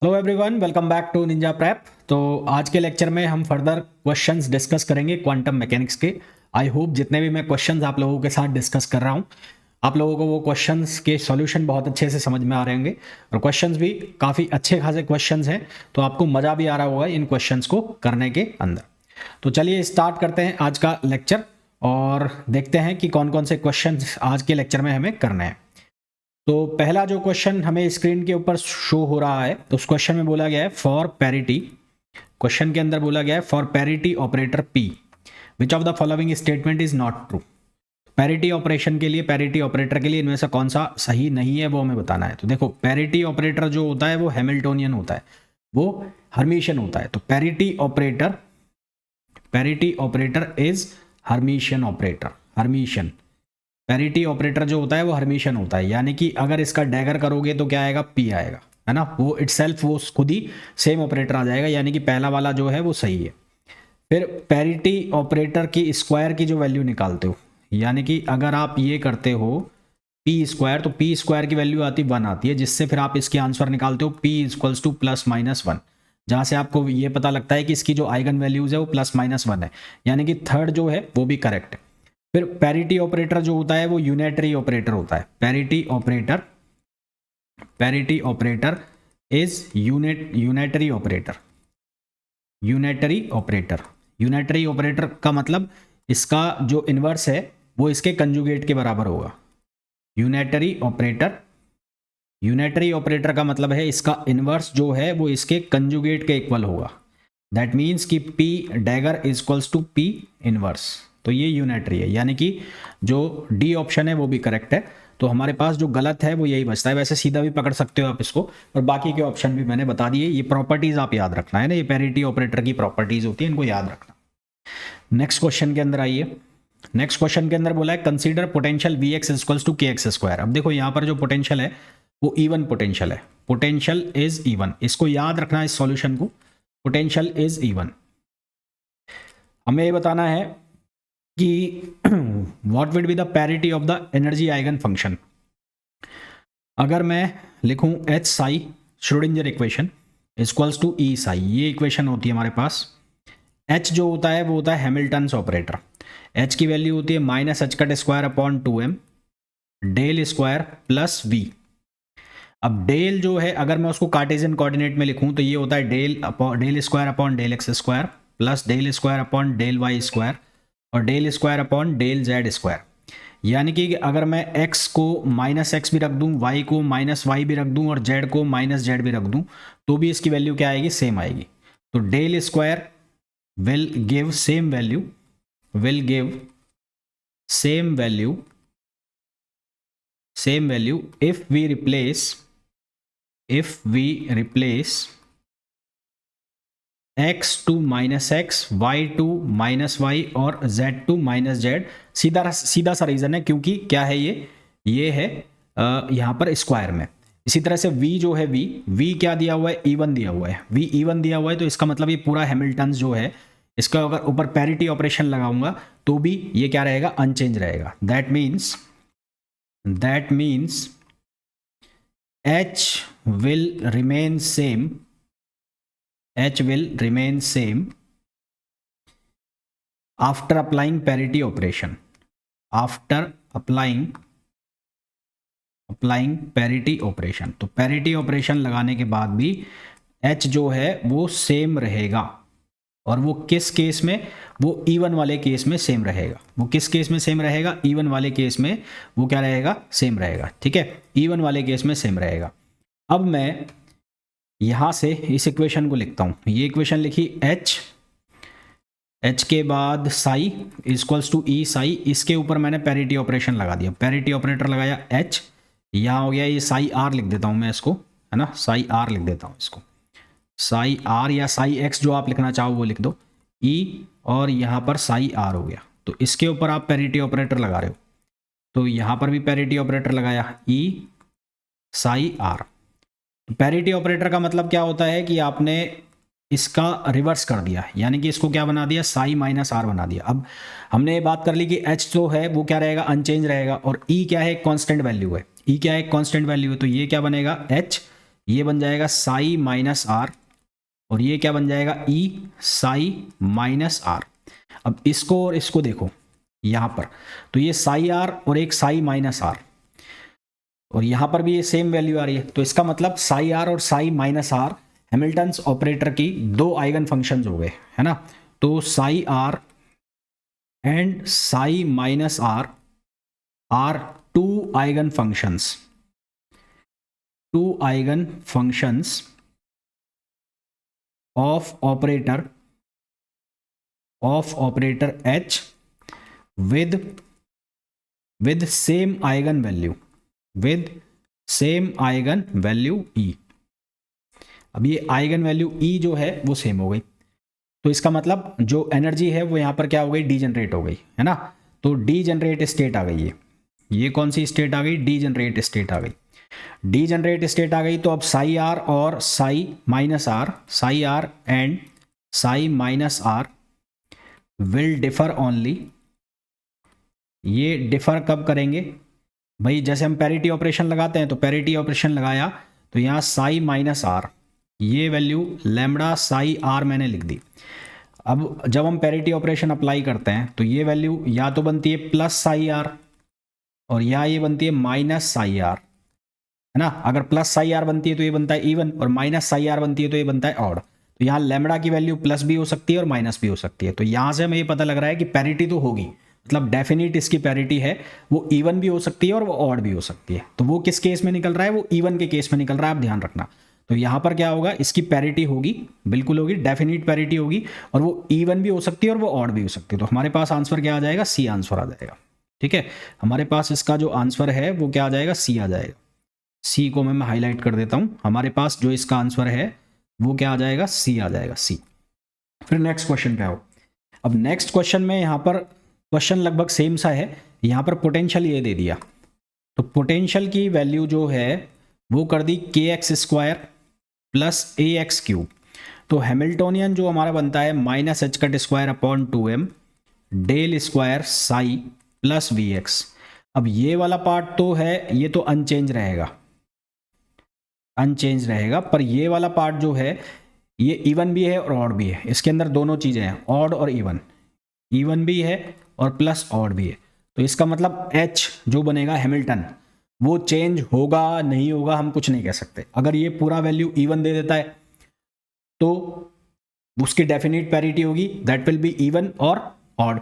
Hello everyone, welcome back to Ninja Prep. तो आज के लेक्चर में हम फर्दर क्वेश्चंस डिस्कस करेंगे क्वांटम मैकेनिक्स के। आई होप जितने भी मैं क्वेश्चंस आप लोगों के साथ डिस्कस कर रहा हूँ, आप लोगों को वो क्वेश्चंस के सॉल्यूशन बहुत अच्छे से समझ में आ रहे होंगे और क्वेश्चंस भी काफ़ी अच्छे खासे क्वेश्चंस हैं, तो आपको मज़ा भी आ रहा होगा इन क्वेश्चंस को करने के अंदर। तो चलिए स्टार्ट करते हैं आज का लेक्चर और देखते हैं कि कौन कौन से क्वेश्चन आज के लेक्चर में हमें करने हैं। तो पहला जो क्वेश्चन हमें स्क्रीन के ऊपर शो हो रहा है, तो उस क्वेश्चन में बोला गया है फॉर पैरिटी। क्वेश्चन के अंदर बोला गया है for parity operator P which of the following statement is not true. Parity operation के लिए, पैरिटी ऑपरेटर के लिए इनमें से कौन सा सही नहीं है वो हमें बताना है। तो देखो, पैरिटी ऑपरेटर जो होता है वो हैमिल्टोनियन होता है, वो हर्मिशियन होता है। तो parity operator is Hermitian operator. Hermitian parity operator जो होता है वो हर्मिशियन होता है, यानी कि अगर इसका डैगर करोगे तो क्या आएगा, पी आएगा, है ना। वो इटसेल्फ वो खुद ही सेम ऑपरेटर आ जाएगा, यानी कि पहला वाला जो है वो सही है। फिर पैरिटी ऑपरेटर की स्क्वायर की जो वैल्यू निकालते हो, यानी कि अगर आप ये करते हो पी स्क्वायर, तो पी स्क्वायर की वैल्यू आती 1 आती है, जिससे फिर आप इसके आंसर निकालते हो पी इक्वल्स टू +-1, जहाँ से आपको ये पता लगता है कि इसकी जो आइगन वैल्यूज है वो +-1 है, यानी कि थर्ड जो है वो भी करेक्ट है। फिर पैरिटी ऑपरेटर जो होता है वो यूनिटरी ऑपरेटर होता है। Parity operator is unitary operator. Unitary operator का मतलब इसका जो इन्वर्स है वो इसके कंजुगेट के बराबर होगा। यूनिटरी ऑपरेटर का मतलब है इसका इन्वर्स जो है वो इसके कंजुगेट के इक्वल होगा। दैट मीन्स कि P dagger equals to P inverse. तो ये यूनिटरी है, यानी कि जो डी ऑप्शन है वो भी करेक्ट है। तो हमारे पास जो गलत है वो यही बचता है। वैसे सीधा भी पकड़ सकते हो आप इसको, और बाकी के ऑप्शन भी मैंने बता दिए। ये प्रॉपर्टीज आप याद रखना है ना, ये पैरिटी ऑपरेटर की प्रॉपर्टीज होती है, इनको याद रखना। नेक्स्ट क्वेश्चन के अंदर आइए। नेक्स्ट क्वेश्चन के अंदर बोला है consider potential V X equals to K x square. अब देखो यहाँ पर जो पोटेंशियल है वो इवन पोटेंशियल है। पोटेंशियल इज इवन, इसको याद रखना है इस सॉल्यूशन को। Potential is even. हमें ये बताना है कि what will be the parity of the energy eigen function. अगर मैं लिखूं H psi Schrodinger equation equals to E psi, ये इक्वेशन होती है हमारे पास। एच जो होता है वो होता है हैमिल्टन्स ऑपरेटर। एच की वैल्यू होती है -h² del square plus V. अब डेल जो है अगर मैं उसको कार्टेशियन कोऑर्डिनेट में लिखूं तो ये होता है del square upon del X square plus del square upon del Y square और del square upon del Z square. यानी कि अगर मैं x को -x भी रख दूं, y को -y भी रख दूं और z को -z भी रख दूं, तो भी इसकी वैल्यू क्या आएगी, सेम आएगी। तो del square will give same value if we replace x to -x, y to -y और z to -z। सीधा सा रीजन है, क्योंकि क्या है ये है यहाँ पर स्क्वायर में। इसी तरह से v जो है v क्या दिया हुआ है, इवन दिया हुआ है। v इवन दिया हुआ है, तो इसका मतलब ये पूरा हैमिल्टन जो है, इसका अगर ऊपर पैरिटी ऑपरेशन लगाऊंगा तो भी ये क्या रहेगा, अनचेंज रहेगा। That means h will remain same after applying parity operation, तो पैरिटी ऑपरेशन लगाने के बाद भी h जो है वो सेम रहेगा। और वो किस केस में, वो इवन वाले केस में सेम रहेगा। वो किस केस में सेम रहेगा, इवन वाले केस में वो क्या रहेगा, सेम रहेगा। ठीक है, इवन वाले केस में सेम रहेगा। अब मैं यहां से इस इक्वेशन को लिखता हूं। ये इक्वेशन लिखी h के बाद Sai equals to E Sai, इसके ऊपर मैंने पैरिटी ऑपरेशन लगा दिया। पैरिटी ऑपरेटर लगाया h, यहाँ हो गया ये साई आर लिख देता हूं मैं इसको, है ना, साई आर लिख देता हूं इसको। साई आर या साई एक्स जो आप लिखना चाहो वो लिख दो, ई और यहाँ पर साई आर हो गया। तो इसके ऊपर आप पैरिटी ऑपरेटर लगा रहे हो, तो यहाँ पर भी पैरिटी ऑपरेटर लगाया, ई साई आर। पैरिटी ऑपरेटर का मतलब क्या होता है कि आपने इसका रिवर्स कर दिया, यानी कि इसको क्या बना दिया, साई माइनस आर बना दिया। अब हमने ये बात कर ली कि एच जो है वो क्या रहेगा, अनचेंज रहेगा, और ई क्या है, कांस्टेंट वैल्यू है। ई क्या है, कांस्टेंट वैल्यू है, तो ये क्या बनेगा, एच ये बन जाएगा साई माइनस आर, और ये क्या बन जाएगा ई साई माइनस आर। अब इसको और इसको देखो यहाँ पर, तो ये साई आर और एक साई माइनस आर, और यहाँ पर भी ये सेम वैल्यू आ रही है। तो इसका मतलब साई आर और psi minus R Hamilton's operator की दो आइगन फंक्शंस हो गए, है ना। तो psi R and psi minus R R two eigen functions, two eigen functions of operator H with same eigen value E। अब ये आइगन वैल्यू E जो है वो सेम हो गई, तो इसका मतलब जो एनर्जी है वो यहाँ पर क्या हो गई, डीजनरेट हो गई, है ना। तो डीजनरेट स्टेट आ गई है, ये कौन सी स्टेट आ गई, डीजनरेट स्टेट आ गई। डीजनरेट स्टेट आ गई, तो अब साई आर और psi minus R, psi R and psi minus R will differ only. ये डिफर कब करेंगे भाई, जैसे हम पैरिटी ऑपरेशन लगाते हैं, तो पैरिटी ऑपरेशन लगाया तो यहाँ साई माइनस आर, ये वैल्यू लैम्बडा साई आर मैंने लिख दी। अब जब हम पैरिटी ऑपरेशन अप्लाई करते हैं तो ये वैल्यू या तो बनती है प्लस साई आर, और या ये बनती है माइनस साई आर, है ना। अगर प्लस साई आर बनती है तो ये बनता है इवन, और माइनस साई आर बनती है तो ये बनता है ऑड। तो यहाँ लैम्बडा की वैल्यू प्लस भी हो सकती है और माइनस भी हो सकती है। तो यहाँ से हमें ये पता लग रहा है कि पैरिटी तो होगी, मतलब डेफिनेट इसकी पैरिटी है, वो इवन भी हो सकती है और वो ऑड भी हो सकती है। तो वो किस केस में निकल रहा है, वो इवन के केस में निकल रहा है, आप ध्यान रखना। तो यहाँ पर क्या होगा, इसकी पैरिटी होगी, बिल्कुल होगी, डेफिनेट पैरिटी होगी, और वो इवन भी हो सकती है और वो ऑड भी हो सकती है। तो हमारे पास आंसर क्या आ जाएगा, सी आंसर आ जाएगा। ठीक है, हमारे पास इसका जो आंसर है वो क्या आ जाएगा, सी आ जाएगा। सी को मैं हाईलाइट कर देता हूं, हमारे पास जो इसका आंसर है वो क्या आ जाएगा, सी आ जाएगा, सी। फिर नेक्स्ट क्वेश्चन पे आओ। अब नेक्स्ट क्वेश्चन में यहाँ पर क्वेश्चन लगभग सेम सा है, यहाँ पर पोटेंशियल ये दे दिया, तो पोटेंशियल की वैल्यू जो है वो कर दी के x square plus a x cube. तो हैमिल्टोनियन जो हमारा बनता है minus h cut square upon 2m del square psi plus V x. अब ये वाला पार्ट तो है, ये तो अनचेंज रहेगा, अनचेंज रहेगा, पर ये वाला पार्ट जो है ये इवन भी है और ऑड भी है, इसके अंदर दोनों चीज़ें हैं, ऑड और इवन, इवन भी है और प्लस ऑड भी है। तो इसका मतलब H जो बनेगा हैमिल्टन वो चेंज होगा नहीं होगा हम कुछ नहीं कह सकते। अगर ये पूरा वैल्यू इवन दे देता है तो उसकी डेफिनेट पैरिटी होगी, दैट विल बी इवन और ऑड,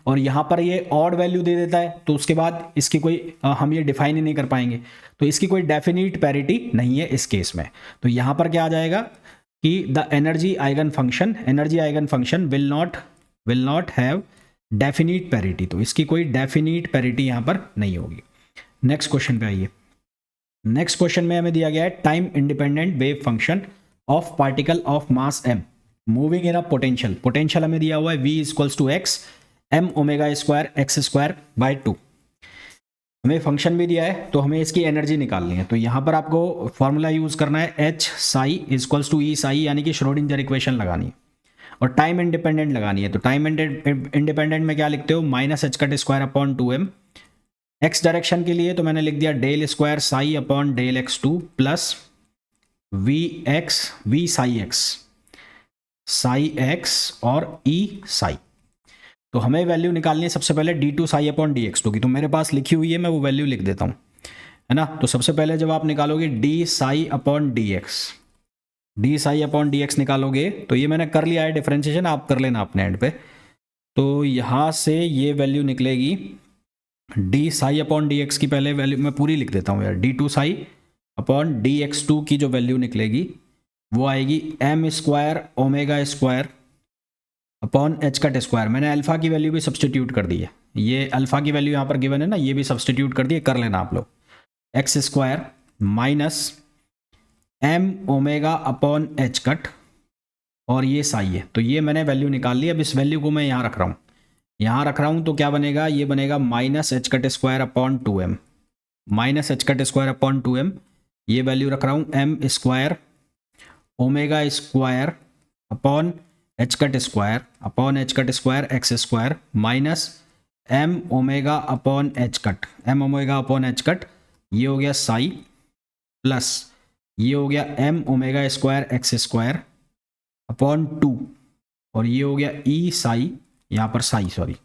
और यहाँ पर ये ऑड वैल्यू दे देता है तो उसके बाद इसकी कोई हम ये डिफाइन ही नहीं कर पाएंगे, तो इसकी कोई डेफिनेट पैरिटी नहीं है इस केस में। तो यहाँ पर क्या आ जाएगा कि the energy eigen function will not have definite parity, तो इसकी कोई डेफिनेट पैरिटी यहाँ पर नहीं होगी। नेक्स्ट क्वेश्चन पे आइए। नेक्स्ट क्वेश्चन में हमें दिया गया है time independent wave function of particle of mass m moving in a potential. Potential हमें दिया हुआ है v equals to x m omega square x square by 2। हमें फंक्शन भी दिया है तो हमें इसकी एनर्जी निकालनी है। तो यहाँ पर आपको फॉर्मूला यूज करना है H Sai equals to E Sai, यानी कि श्रोडिंगर इक्वेशन लगानी है और टाइम इंडिपेंडेंट लगानी है। तो टाइम इंडिपेंडेंट में क्या लिखते हो, minus h cut square upon 2m। X direction के लिए तो मैंने लिख दिया del square psi upon del x 2 plus V psi x और ई साई। तो हमें वैल्यू निकालनी है सबसे पहले d2 Sai upon d x 2 की, तो मेरे पास लिखी हुई है, मैं वो वैल्यू लिख देता हूँ, है ना। तो सबसे पहले जब आप निकालोगे D Sai upon d x निकालोगे, तो ये मैंने कर लिया है डिफरेंशिएशन, आप कर लेना अपने एंड पे। तो यहाँ से ये वैल्यू निकलेगी D Sai upon d x की, पहले वैल्यू मैं पूरी लिख देता हूँ यार, d2 Sai upon d x 2 की जो वैल्यू निकलेगी वो आएगी m square omega square upon h cut square. मैंने अल्फा की वैल्यू भी सब्सटीट्यूट कर दी है, ये अल्फा की वैल्यू यहाँ पर गिवन है ना, ये भी सब्सटीट्यूट कर दी है, कर लेना आप लोग। X square minus m omega upon h cut और ये साई है, तो ये मैंने वैल्यू निकाल ली। अब इस वैल्यू को मैं यहाँ रख रहा हूँ, तो क्या बनेगा, ये बनेगा minus h cut square upon 2m, minus h cut square upon 2m, ये वैल्यू रख रहा हूँ m square omega square upon h cut square x square minus m omega upon h cut, ये हो गया साई प्लस ये हो गया m omega square x square upon 2, और ये हो गया ई साई, यहाँ पर साई सॉरी,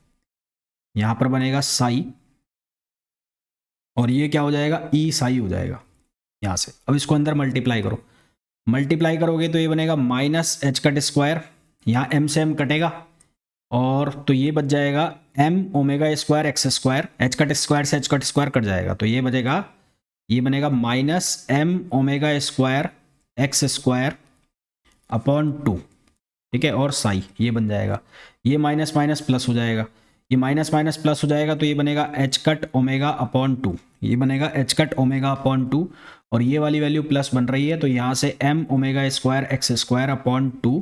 यहाँ पर बनेगा साई, और ये क्या हो जाएगा, ई साई हो जाएगा यहाँ से। अब इसको अंदर मल्टीप्लाई करो, मल्टीप्लाई करोगे तो ये बनेगा माइनस एच कट स्क्वायर, यहाँ m से m कटेगा, और तो ये बच जाएगा m omega square x square, H cut square से एच कट स्क्वायर कट जाएगा, तो ये बचेगा, ये बनेगा minus m omega square x square upon 2, ठीक है, और साई ये बन जाएगा, ये माइनस माइनस प्लस हो जाएगा, ये माइनस माइनस प्लस हो जाएगा, तो ये बनेगा एच कट ओमेगा अपॉन 2, ये बनेगा एच कट ओमेगा अपॉन 2, और ये वाली वैल्यू प्लस बन रही है, तो यहाँ से m omega square x square upon 2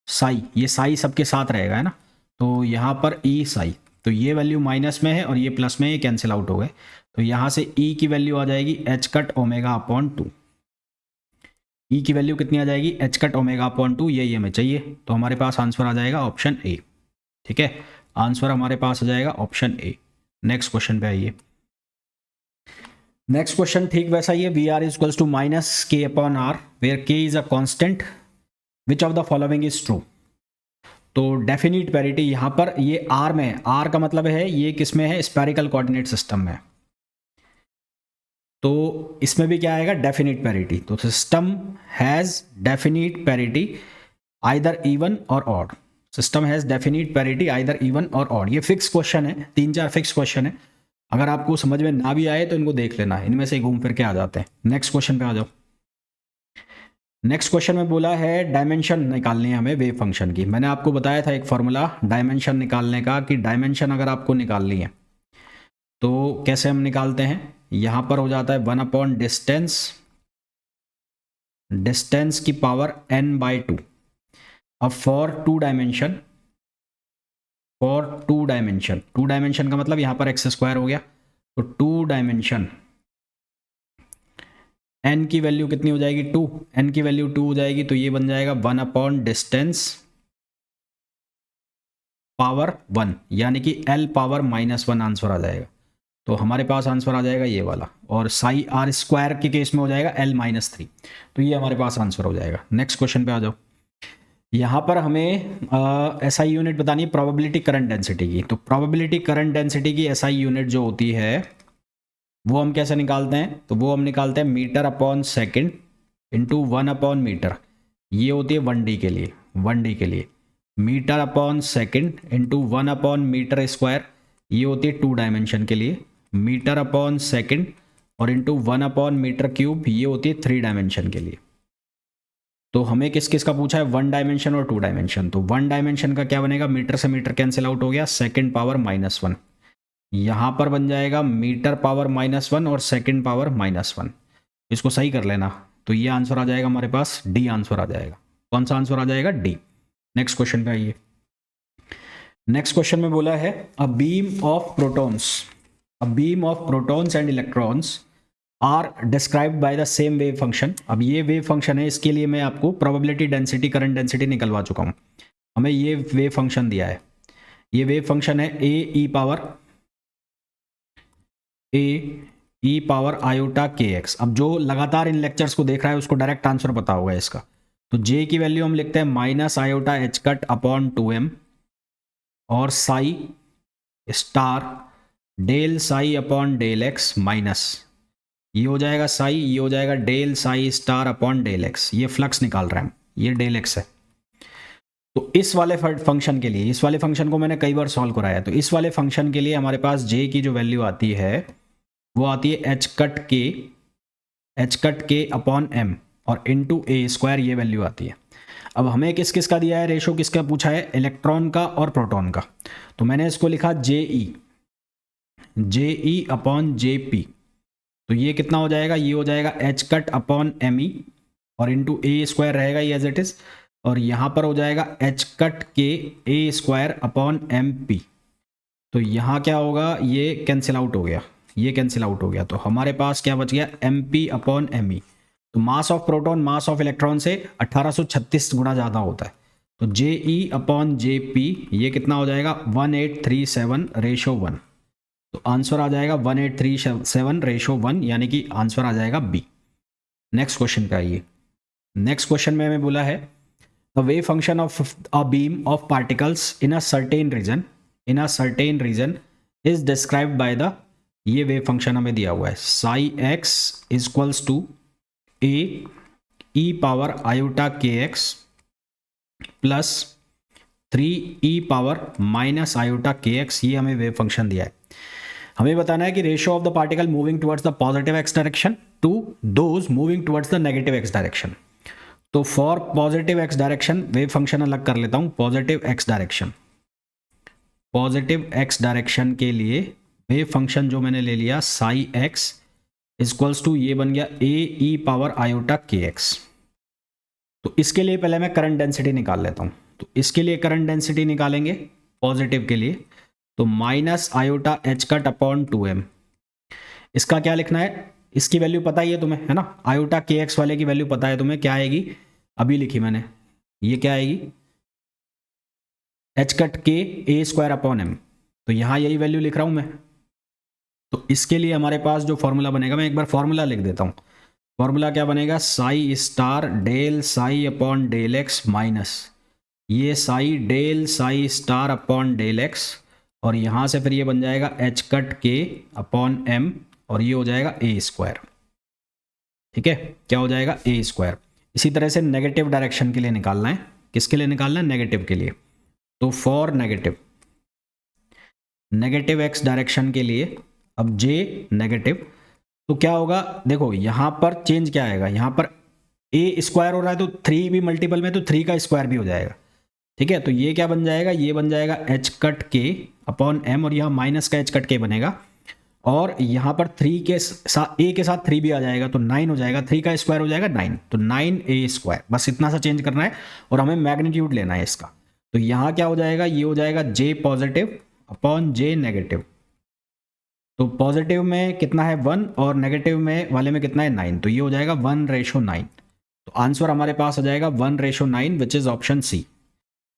Sai, ये साई सबके साथ रहेगा है ना, तो यहाँ पर ई साई, तो ये वैल्यू माइनस में है और ये प्लस में, ये कैंसिल आउट हो गए, तो यहाँ से ई की वैल्यू आ जाएगी एच कट ओमेगा अपॉन 2, ई की वैल्यू कितनी आ जाएगी, एच कट ओमेगा अपॉन 2, ये हमें चाहिए, तो हमारे पास आंसर आ जाएगा ऑप्शन ए, ठीक है, आंसर हमारे पास आ जाएगा ऑप्शन ए। नेक्स्ट क्वेश्चन पे आइए। नेक्स्ट क्वेश्चन ठीक वैसा ही है, V r equals to minus K upon r where K is a constant, which of the following is true. तो डेफिनिट पैरिटी यहाँ पर ये आर में है, आर का मतलब है ये किस में है, स्फेरिकल कोऑर्डिनेट सिस्टम में, तो इसमें भी क्या आएगा, डेफिनिट पैरिटी, तो system has definite parity either even और odd, system has definite parity either even और ऑड, ये फिक्स क्वेश्चन है, 3-4 फिक्स क्वेश्चन है, अगर आपको समझ में ना भी आए तो इनको देख लेना, इनमें से घूम फिर के आ जाते हैं। नेक्स्ट क्वेश्चन पे आ जाओ। नेक्स्ट क्वेश्चन में बोला है डायमेंशन निकालनी है हमें वेव फंक्शन की, मैंने आपको बताया था एक फॉर्मूला डायमेंशन निकालने का, कि डायमेंशन अगर आपको निकालनी है तो कैसे हम निकालते हैं, यहाँ पर हो जाता है 1 अपॉन डिस्टेंस, डिस्टेंस की पावर n/2। अब for two dimension, for two dimension का मतलब यहाँ पर एक्स स्क्वायर हो गया, तो टू डायमेंशन n की वैल्यू कितनी हो जाएगी, 2, n की वैल्यू 2 हो जाएगी, तो ये बन जाएगा 1 अपॉन डिस्टेंस पावर 1, यानी कि l पावर -1 आंसर आ जाएगा, तो हमारे पास आंसर आ जाएगा ये वाला, और साई आर स्क्वायर के केस में हो जाएगा l-3, तो ये हमारे पास आंसर हो जाएगा। नेक्स्ट क्वेश्चन पे आ जाओ। यहाँ पर हमें SI यूनिट बतानी है प्रोबेबिलिटी करंट डेंसिटी की, तो प्रोबेबिलिटी करंट डेंसिटी की SI यूनिट जो होती है वो हम कैसे निकालते हैं, तो वो हम निकालते हैं metre upon second into 1 upon metre, ये होती है 1D के लिए, 1D के लिए metre upon second into 1 upon metre square, ये होती है 2 डायमेंशन के लिए, मीटर अपॉन सेकेंड और इंटू 1 अपॉन मीटर क्यूब, ये होती है 3 डायमेंशन के लिए। तो हमें किस किस का पूछा है, 1 डायमेंशन और 2 डायमेंशन, तो 1 डायमेंशन का क्या बनेगा, मीटर से मीटर कैंसिल आउट हो गया, सेकेंड पावर -1, यहाँ पर बन जाएगा मीटर पावर -1 और सेकेंड पावर -1, इसको सही कर लेना, तो ये आंसर आ जाएगा हमारे पास, डी आंसर आ जाएगा। कौन सा आंसर आ जाएगा, डी। नेक्स्ट क्वेश्चन पे आइए। नेक्स्ट क्वेश्चन में बोला है a beam of protons and electrons are described by the same wave function. अब ये वेव फंक्शन है, इसके लिए मैं आपको प्रोबेबिलिटी डेंसिटी करंट डेंसिटी निकलवा चुका हूँ, हमें ये वेव फंक्शन दिया है, ये वेव फंक्शन है ए e power iota k x. अब जो लगातार इन लेक्चर्स को देख रहा है उसको डायरेक्ट आंसर पता होगा इसका, तो जे की वैल्यू हम लिखते हैं minus iota h cut upon 2m और psi star del psi upon del x minus, ये हो जाएगा साई, ये हो जाएगा del psi star upon del x, ये फ्लक्स निकाल रहे हैं, ये डेल एक्स है। तो इस वाले फंक्शन के लिए, इस वाले फंक्शन को मैंने कई बार सॉल्व कराया, तो इस वाले फंक्शन के लिए हमारे पास जे की जो वैल्यू आती है वो आती है एच कट के अपॉन m और इंटू ए स्क्वायर, ये वैल्यू आती है। अब हमें किस किस का दिया है रेशो, किसका पूछा है, इलेक्ट्रॉन का और प्रोटॉन का, तो मैंने इसको लिखा जे अपॉन जे पी, तो ये कितना हो जाएगा, ये हो जाएगा h cut upon M E और इंटू ए स्क्वायर रहेगा ये एज इट इज, और यहाँ पर हो जाएगा एच कट के ए स्क्वायर अपॉन एम पी, तो यहाँ क्या होगा, ये कैंसिल आउट हो गया, ये कैंसिल आउट हो गया, तो हमारे पास क्या बच गया, M P upon M E. तो mass of proton mass of electron से 1836 गुना ज़्यादा होता है, तो जे ई अपॉन जे पी ये कितना हो जाएगा 1837:1, तो आंसर आ जाएगा 1837:1, यानी कि आंसर आ जाएगा बी। नेक्स्ट क्वेश्चन पे आइए। नेक्स्ट क्वेश्चन में हमें बोला है the wave function of a beam of particles in a certain region is described by the, ये वेव फंक्शन हमें दिया हुआ है psi x equals to A e power iota k x plus 3 e power minus iota k x, ये हमें wave function दिया है। हमें बताना है कि ratio of the particle moving towards the positive x direction to those moving towards the negative x direction. तो for positive x direction wave function अलग कर लेता हूं। पॉजिटिव एक्स डायरेक्शन के लिए वेव फंक्शन जो मैंने ले लिया साई एक्स इक्वल्स टू, ये बन गया ए e power iota k x. तो इसके लिए पहले मैं करंट डेंसिटी निकाल लेता हूं। तो इसके लिए करंट डेंसिटी निकालेंगे पॉजिटिव के लिए, तो minus iota h cut upon 2m। इसका क्या लिखना है, इसकी वैल्यू पता ही है तुम्हें, है ना। आयोटा के एक्स वाले की वैल्यू पता है तुम्हें, क्या आएगी, अभी लिखी मैंने, ये क्या आएगी, एच कट के ए स्क्वायर अपॉन एम। तो यहाँ यही वैल्यू लिख रहा हूँ मैं। तो इसके लिए हमारे पास जो फॉर्मूला बनेगा, मैं एक बार फॉर्मूला लिख देता हूँ। फॉर्मूला क्या बनेगा, psi star del psi upon del x minus ये psi del psi star upon del x, और यहाँ से फिर ये बन जाएगा एच कट के अपॉन एम, और ये हो जाएगा ए स्क्वायर। ठीक है, क्या हो जाएगा, ए स्क्वायर। इसी तरह से नेगेटिव डायरेक्शन के लिए निकालना है। किसके लिए निकालना है, नेगेटिव के लिए। तो फॉर नेगेटिव एक्स डायरेक्शन के लिए, अब जे नेगेटिव, तो क्या होगा, देखो यहाँ पर चेंज क्या आएगा, यहाँ पर ए स्क्वायर हो रहा है तो 3 भी मल्टीपल में, तो 3 का स्क्वायर भी हो जाएगा। ठीक है, तो ये क्या बन जाएगा, ये बन जाएगा एच कट के अपॉन एम, और यहाँ माइनस का एच कट के बनेगा, और यहाँ पर 3 के साथ ए के साथ 3 भी आ जाएगा तो 9 हो जाएगा, 3 का स्क्वायर हो जाएगा 9, तो 9 ए स्क्वायर। बस इतना सा चेंज करना है, और हमें मैग्नीट्यूड लेना है इसका। तो यहाँ क्या हो जाएगा, ये हो जाएगा जे पॉजिटिव अपॉन जे नेगेटिव। तो पॉजिटिव में कितना है 1, और नेगेटिव में वाले में कितना है 9, तो ये हो जाएगा 1:9। तो आंसर हमारे पास हो जाएगा 1:9 which is option C.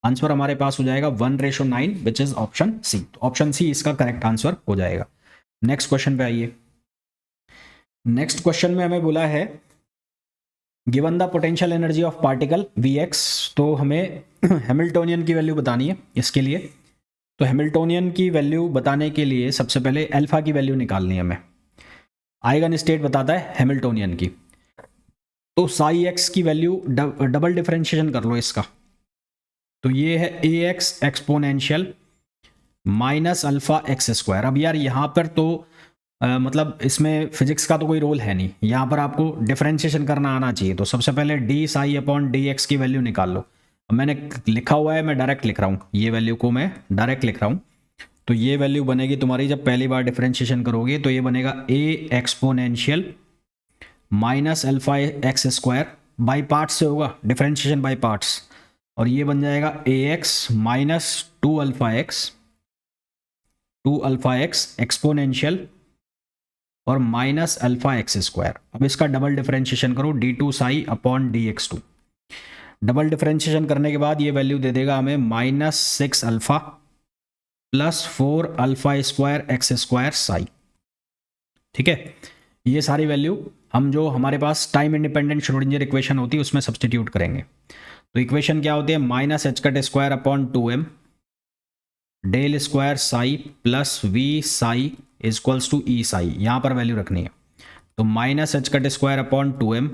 Answer हमारे पास हो जाएगा 1:9 विच इज ऑप्शन सी। तो ऑप्शन सी इसका करेक्ट आंसर हो जाएगा। नेक्स्ट क्वेश्चन पे आइए। नेक्स्ट क्वेश्चन में हमें बोला है given the potential energy of particle Vx, तो हमें हैमिल्टोनियन की वैल्यू बतानी है इसके लिए। तो हैमिल्टोनियन की वैल्यू बताने के लिए सबसे पहले अल्फा की वैल्यू निकालनी है हमें। आइगन स्टेट बताता है हैमिल्टोनियन की। तो साई एक्स की वैल्यू डबल डिफरेंशिएशन कर लो इसका। तो ये है A x exponential minus alpha x square. अब यार यहाँ पर तो मतलब इसमें फिजिक्स का तो कोई रोल है नहीं, यहाँ पर आपको डिफरेंशिएशन करना आना चाहिए। तो सबसे पहले D Sai upon d x की वैल्यू निकाल लो। मैंने लिखा हुआ है, मैं डायरेक्ट लिख रहा हूँ, ये वैल्यू को मैं डायरेक्ट लिख रहा हूँ। तो ये वैल्यू बनेगी तुम्हारी, जब पहली बार डिफरेंशिएशन करोगे तो ये बनेगा A exponential minus alpha x square, by parts से होगा, डिफरेंशिएशन बाई पार्ट्स, और ये बन जाएगा A x minus 2 alpha x exponential और माइनस अल्फा एक्स स्क्वायर। अब इसका डबल डिफरेंशिएशन करो, d two psi upon d x two. Double differentiation करने के बाद ये वैल्यू दे देगा हमें -6 alpha plus 4 alpha square x square psi. ठीक है, ये सारी वैल्यू हम जो हमारे पास टाइम इंडिपेंडेंट श्रोडिंगर इक्वेशन होती है उसमें सब्सटीट्यूट करेंगे। तो इक्वेशन क्या होती है, minus h cut square upon 2m del square psi plus V psi equals to E psi, यहाँ पर वैल्यू रखनी है। तो minus h cut square upon 2m,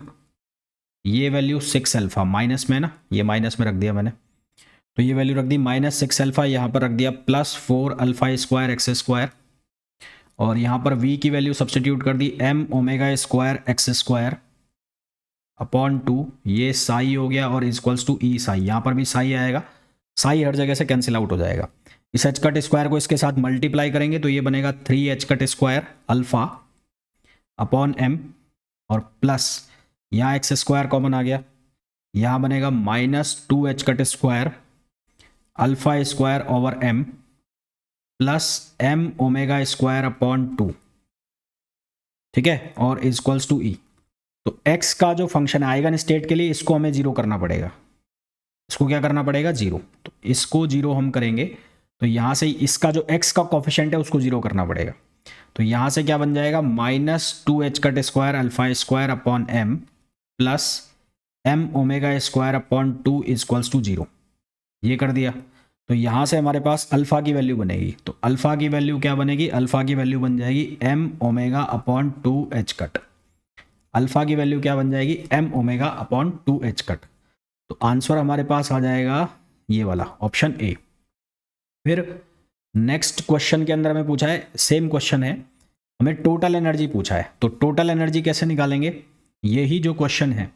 ये वैल्यू 6 अल्फा, माइनस में ना, ये माइनस में रख दिया मैंने, तो ये वैल्यू रख दी -6 अल्फा, यहाँ पर रख दिया plus 4 alpha square x square, और यहाँ पर v की वैल्यू सब्सटीट्यूट कर दी m omega square x square upon 2, ये साई हो गया, और इक्वल्स टू ई साई, यहाँ पर भी साई आएगा, साई हर जगह से कैंसिल आउट हो जाएगा। इस एच कट स्क्वायर को इसके साथ मल्टीप्लाई करेंगे तो ये बनेगा 3 h cut square alpha upon m, और प्लस यहाँ एक्स स्क्वायर कॉमन आ गया, यहाँ बनेगा -2 h cut square alpha square over m plus m omega square upon 2। ठीक है, और इक्वल्स टू ई। तो x का जो फंक्शन है आइगन स्टेट के लिए, इसको हमें 0 करना पड़ेगा। इसको क्या करना पड़ेगा, 0। तो इसको 0 हम करेंगे तो यहाँ से इसका जो x का कोफिशिएंट है उसको 0 करना पड़ेगा। तो यहाँ से क्या बन जाएगा, -2 h cut square alpha square upon m plus m omega square upon 2 equals to 0, ये कर दिया। तो यहाँ से हमारे पास अल्फ़ा की वैल्यू बनेगी, तो अल्फ़ा की वैल्यू क्या बनेगी, अल्फ़ा की वैल्यू बन जाएगी m omega upon 2 h cut. Alpha की वैल्यू क्या बन जाएगी, m omega upon 2 h cut. तो आंसर हमारे पास आ जाएगा ये वाला ऑप्शन ए। फिर नेक्स्ट क्वेश्चन के अंदर हमें पूछा है, सेम क्वेश्चन है, हमें टोटल एनर्जी पूछा है। तो टोटल एनर्जी कैसे निकालेंगे, यही जो क्वेश्चन है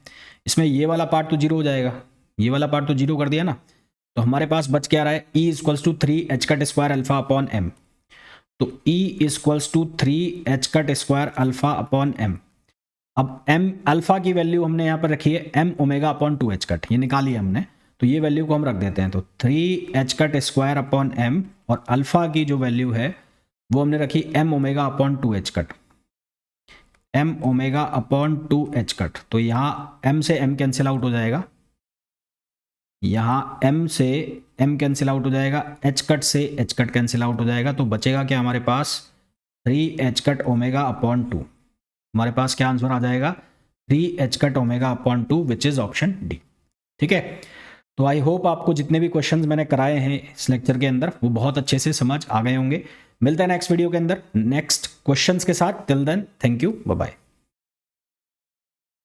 इसमें ये वाला पार्ट तो जीरो हो जाएगा, ये वाला पार्ट तो जीरो कर दिया ना, तो हमारे पास बच क्या रहा है, E equals to 3 h cut square alpha upon m. तो E equals to 3 h cut square alpha upon m. अब एम अल्फा की वैल्यू हमने यहाँ पर रखी है m omega upon 2 h cut, ये निकाली है हमने, तो ये वैल्यू को हम रख देते हैं। तो 3 h cut square upon m, और अल्फा की जो वैल्यू है वो हमने रखी m omega upon 2 h cut, m omega upon 2 h cut. तो यहाँ एम से एम कैंसिल आउट हो जाएगा, यहाँ एम से एम कैंसिल आउट हो जाएगा, एच कट से एच कट कैंसिल आउट हो जाएगा। तो बचेगा क्या हमारे पास, 3 एच कट ओमेगा अपॉन 2। हमारे पास क्या आंसर आ जाएगा, 3 h cut omega upon 2, which is option D. ठीक है, तो आई होप आपको जितने भी क्वेश्चंस मैंने कराए हैं इस लेक्चर के अंदर वो बहुत अच्छे से समझ आ गए होंगे। मिलते हैं नेक्स्ट वीडियो के अंदर नेक्स्ट क्वेश्चंस के साथ। Till then, thank you, bye bye.